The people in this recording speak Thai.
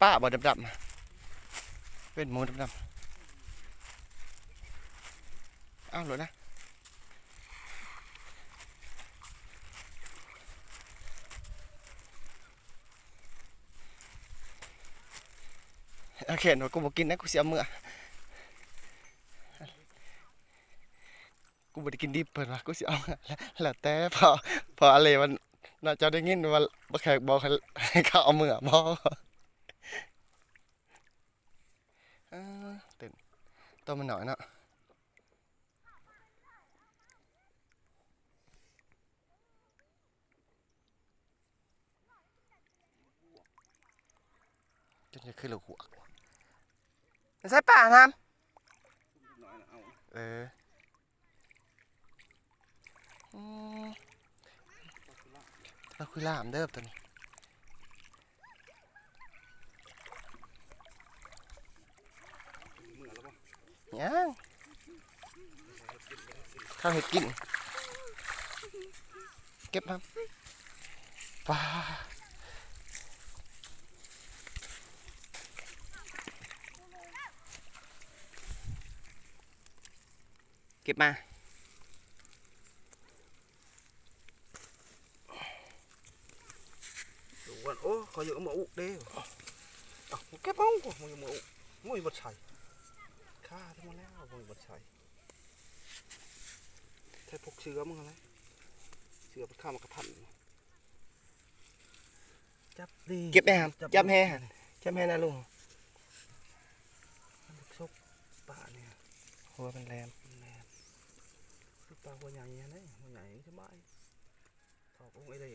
ป้าบ่ดำๆเป็นหมูดำๆอ้าวเหรอนะโอเคหนูกูบอกกินนะกูเสียเมื่อกูบ่ได้กินดิบเพิ่นว่ากูสิเอาแล้วแต่พออะไรมันน่าจะได้ยินว่าบ่แขกบอกให้เขาเอามือบ่เออตื่นตัวมันหน่อยเนาะจนจะขึ้นลูกหัวใส่ป่าทำเอออืมปลาคุยล่ามเด้อตัวนี้ยังข้าวเห็ดกินเก็บครับปลาเก็บมาดูว่าโอ้เขาอยู่มาอุเด้แค่ป้องกูมึงมาอุมึงบดใส่ฆ่าทั้งหมดแล้วมึงบดใส่แค่พกเชื้อมึงอะไรเชื้อมันข้ามมากระพันจับดี เก็บได้ครับจับแห่นะลุง ชกป่าเนี่ย หัวเป็นแรม แม่ปลาหัวใหญ่เนี่ยหัวใหญ่สบายถอกลงไอ้เลย